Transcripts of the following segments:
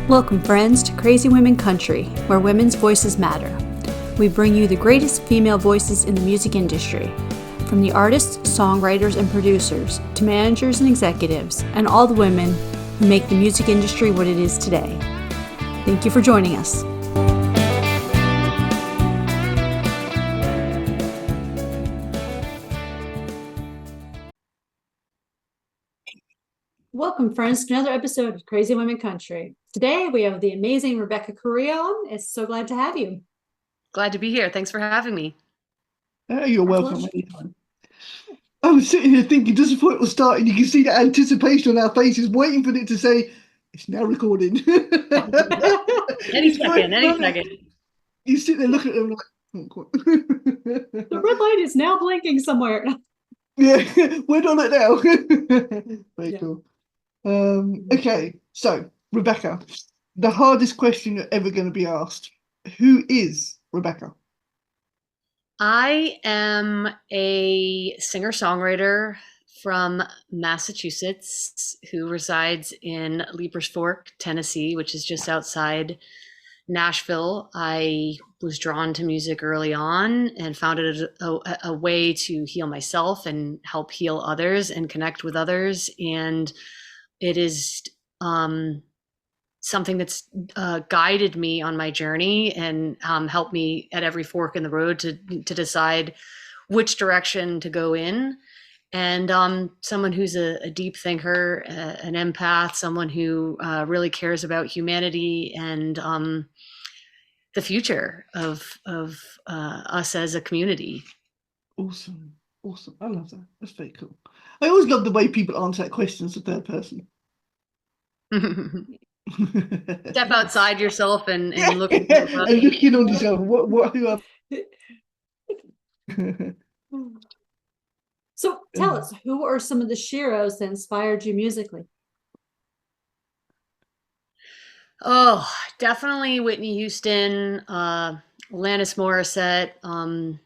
Welcome, friends, to Crazy Women Country, where women's voices matter. We bring you the greatest female voices in the music industry, from the artists, songwriters, and producers, to managers and executives, and all the women who make the music industry what it is today. Thank you for joining us. Welcome, friends, to another episode of Crazy Women Country. Today, we have the amazing Rebecca Correia on. It's so glad to have you. Glad to be here. Thanks for having me. You're welcome anytime. I was sitting here thinking, just before it was starting, you can see the anticipation on our faces, waiting for it to say, it's now recording. Any second. You sit there looking at them like, oh, the red light is now blinking somewhere. Yeah, we're on it now. Very cool. Okay, so Rebecca, the hardest question you're ever going to be asked. Who is Rebecca? I am a singer-songwriter from Massachusetts who resides in Leapers Fork, Tennessee, which is just outside Nashville. I was drawn to music early on and found it a way to heal myself and help heal others and connect with others. And it is something that's guided me on my journey and helped me at every fork in the road to decide which direction to go in. And someone who's a deep thinker, an empath, someone who really cares about humanity and the future of us as a community. Awesome. I love that. That's very cool. I always love the way people answer that question as a third person. Step outside yourself and look and look in on yourself. Who are... So tell us, who are some of the sheroes that inspired you musically? Oh, definitely Whitney Houston, Alanis Morissette.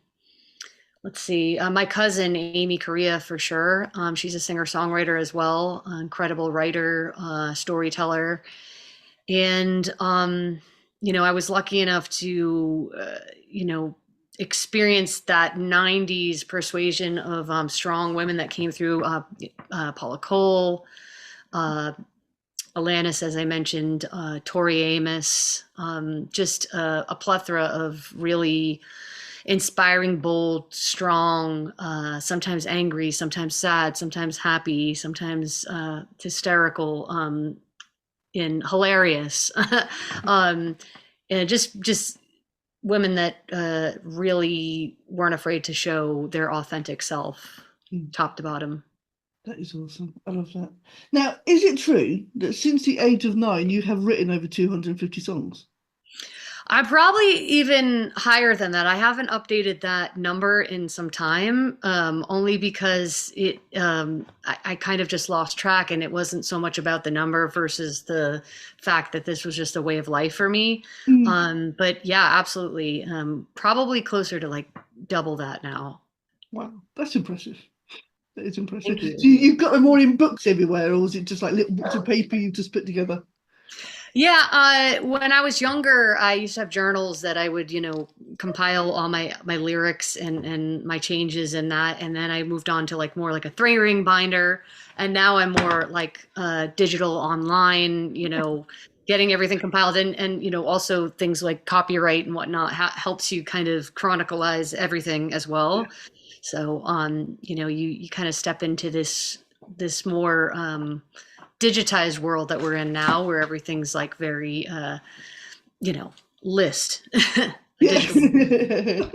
Let's see, my cousin Amy Correia for sure. She's a singer-songwriter as well, incredible writer, storyteller. And, I was lucky enough to, experience that 90s persuasion of strong women that came through, Paula Cole, Alanis, as I mentioned, Tori Amos, just a plethora of really inspiring, bold, strong, sometimes angry, sometimes sad, sometimes happy, sometimes hysterical, and hilarious. And just women that really weren't afraid to show their authentic self, top to bottom. That is awesome. I love that. Now, is it true that since the age of 9, you have written over 250 songs? I'm probably even higher than that. I haven't updated that number in some time, only because I kind of just lost track, and it wasn't so much about the number versus the fact that this was just a way of life for me. But yeah, absolutely. Probably closer to like double that now. Wow, that's impressive. That is impressive. So you've got them all in books everywhere, or is it just like little books of paper you've just put together? Yeah, when I was younger, I used to have journals that I would, compile all my lyrics and my changes in that. And then I moved on to more like a 3-ring binder. And now I'm more like digital online, getting everything compiled. And also things like copyright and whatnot helps you kind of chronicleize everything as well. Yeah. So, you kind of step into this more digitized world that we're in now, where everything's like very list. Yeah.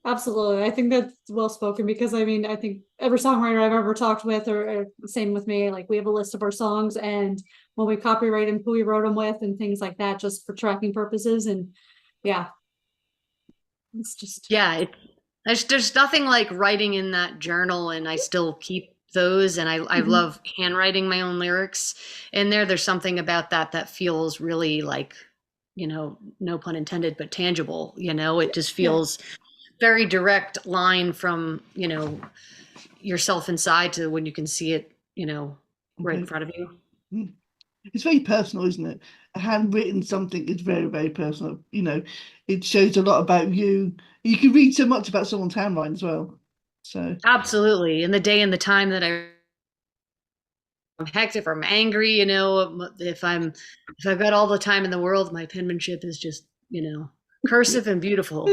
Absolutely. I think that's well spoken, because I think every songwriter I've ever talked with, or same with me, like we have a list of our songs, and when we copyright them, who we wrote them with and things like that, just for tracking purposes. And yeah, it's just there's nothing like writing in that journal, and I still keep those, and I love handwriting my own lyrics in there. There's something about that feels really like, no pun intended, but tangible. It just feels very direct line from yourself inside to when you can see it right in front of you. It's very personal, isn't it? handwritten something is very, very personal. You know, it shows a lot about you. You can read so much about someone's handwriting as well. So Absolutely. And the day and the time that I'm hectic or I'm angry, you know, if I've got all the time in the world, my penmanship is just, you know, cursive and beautiful.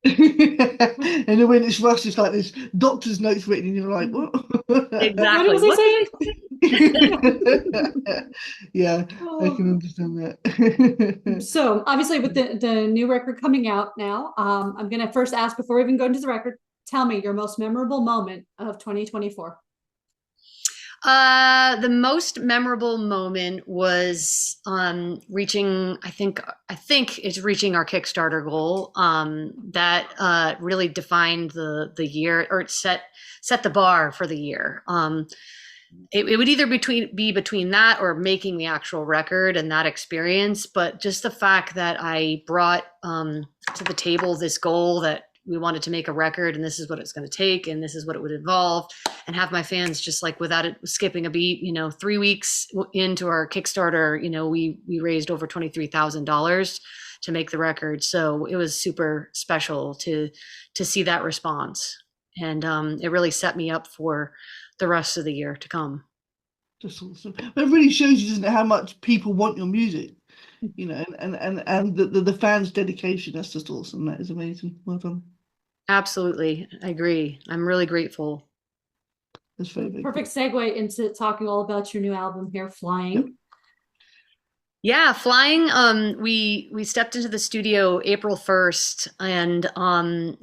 and then when it's rushed, it's like this doctor's notes written, and you're like, what? Exactly. What was I Yeah, I can saying? understand that. So obviously with the new record coming out now, I'm going to first ask before we even go into the record, tell me your most memorable moment of 2024. The most memorable moment was reaching, I think it's reaching our Kickstarter goal. That really defined the year, or it set the bar for the year. It would either be between that or making the actual record and that experience, but just the fact that I brought to the table this goal that we wanted to make a record, and this is what it's going to take, and this is what it would involve, and have my fans just like without it skipping a beat. You know, 3 weeks into our Kickstarter, you know, we raised over $23,000 to make the record, so it was super special to see that response, and it really set me up for the rest of the year to come. Just awesome. But it really shows you, doesn't it, how much people want your music, you know, and the fans' dedication. That's just awesome. That is amazing. Well done. Absolutely. I agree. I'm really grateful. That's very, very Perfect segue into talking all about your new album here, Flying. Yep. Yeah, Flying. We stepped into the studio April 1st, and I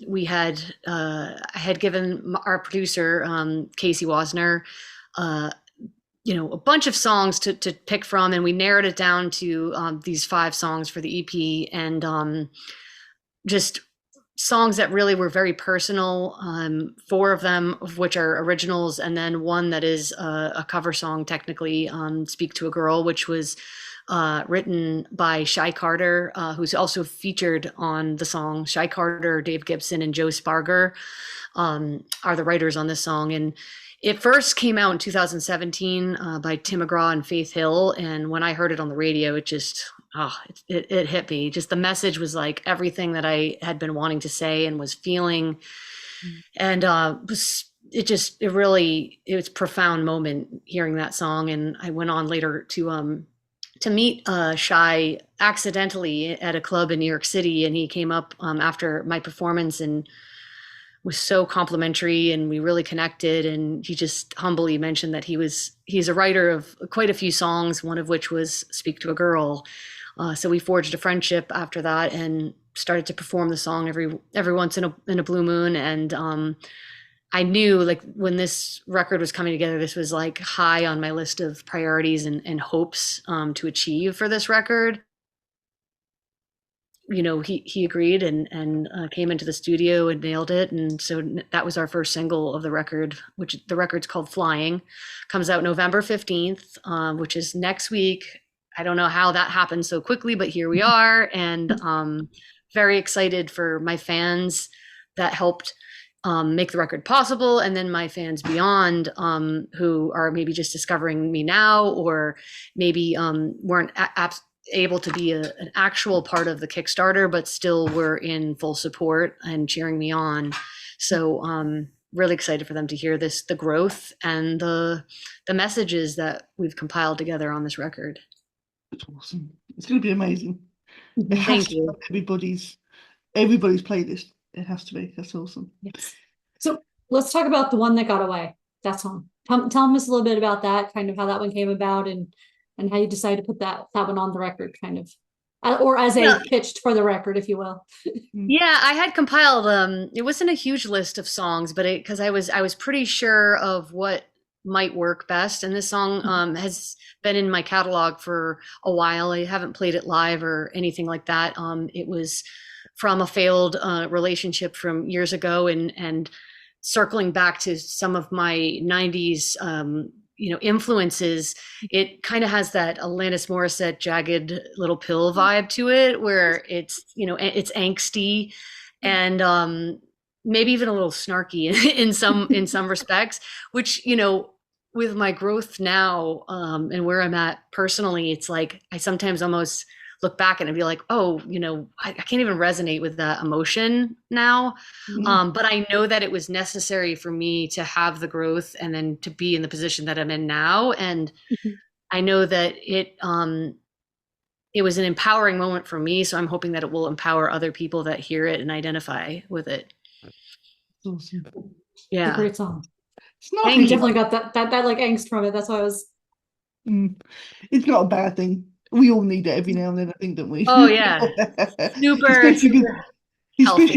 had given our producer Casey Wasner, you know, a bunch of songs to pick from, and we narrowed it down to these 5 songs for the EP, and just songs that really were very personal. 4 of them of which are originals, and then one that is a cover song, technically, "Speak to a Girl," which was written by Shy Carter, who's also featured on the song. Shy Carter, Dave Gibson, and Joe Sparger are the writers on this song. And it first came out in 2017 by Tim McGraw and Faith Hill. And when I heard it on the radio, it just, it hit me. Just the message was like everything that I had been wanting to say and was feeling. And it was a profound moment hearing that song. And I went on later to meet Shy accidentally at a club in New York City, and he came up after my performance and was so complimentary, and we really connected. And he just humbly mentioned that he's a writer of quite a few songs, one of which was "Speak to a Girl." So we forged a friendship after that and started to perform the song every once in a blue moon. And I knew, like, when this record was coming together, this was like high on my list of priorities and hopes to achieve for this record. You know, he agreed and came into the studio and nailed it. And so that was our first single of the record, which the record's called Flying. Comes out November 15th, which is next week. I don't know how that happened so quickly, but here we are. And very excited for my fans that helped make the record possible, and then my fans beyond, who are maybe just discovering me now, or maybe weren't able to be an actual part of the Kickstarter, but still were in full support and cheering me on. So really excited for them to hear the growth and the messages that we've compiled together on this record. That's awesome. It's going to be amazing. It has Thank to you. be everybody's playlist. It has to be. That's awesome. Yes. So let's talk about the one that got away. That song. Tell us a little bit about that, kind of how that one came about, and how you decided to put that one on the record, kind of, or as a pitched for the record, if you will. Yeah, I had compiled. It wasn't a huge list of songs, but because I was pretty sure of what might work best, and this song has been in my catalog for a while. I haven't played it live or anything like that. It was from a failed relationship from years ago, and circling back to some of my 90s influences. It kind of has that Alanis Morissette Jagged Little Pill vibe to it, where it's it's angsty and maybe even a little snarky in some respects, which with my growth now, and where I'm at personally, it's like I sometimes almost look back and I'd be like, oh, I can't even resonate with that emotion now. But I know that it was necessary for me to have the growth and then to be in the position that I'm in now. And I know that it was an empowering moment for me. So I'm hoping that it will empower other people that hear it and identify with it. Awesome. Yeah. It's a great song. I definitely got that like angst from it. That's why I was. It's not a bad thing. We all need it every now and then, I think, don't we? Oh yeah, especially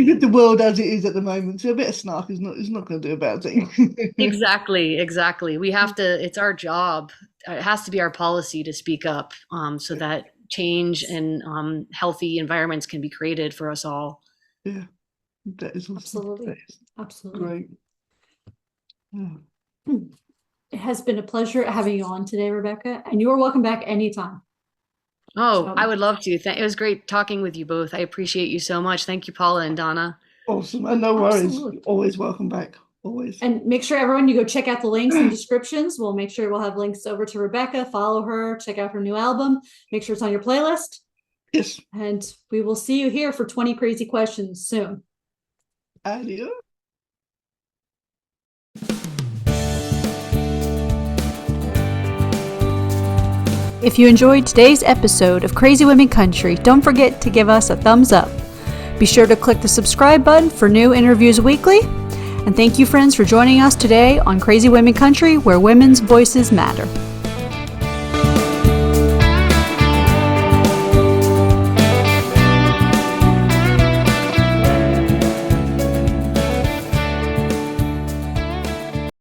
with the world as it is at the moment. So a bit of snark is not going to do a bad thing. Exactly. We have to. It's our job. It has to be our policy to speak up, so that change and healthy environments can be created for us all. Yeah, that is awesome. Absolutely great. It has been a pleasure having you on today, Rebecca, and you are welcome back anytime. Oh, I would love to. It was great talking with you both. I appreciate you so much. Thank you, Paula and Donna. Awesome. And no worries. Absolutely. Always welcome back. Always. And make sure everyone, you go check out the links and descriptions. We'll make sure we'll have links over to Rebecca. Follow her. Check out her new album. Make sure it's on your playlist. Yes. And we will see you here for 20 Crazy Questions soon. Adios. If you enjoyed today's episode of Crazy Women Country, don't forget to give us a thumbs up. Be sure to click the subscribe button for new interviews weekly. And thank you, friends, for joining us today on Crazy Women Country, where women's voices matter.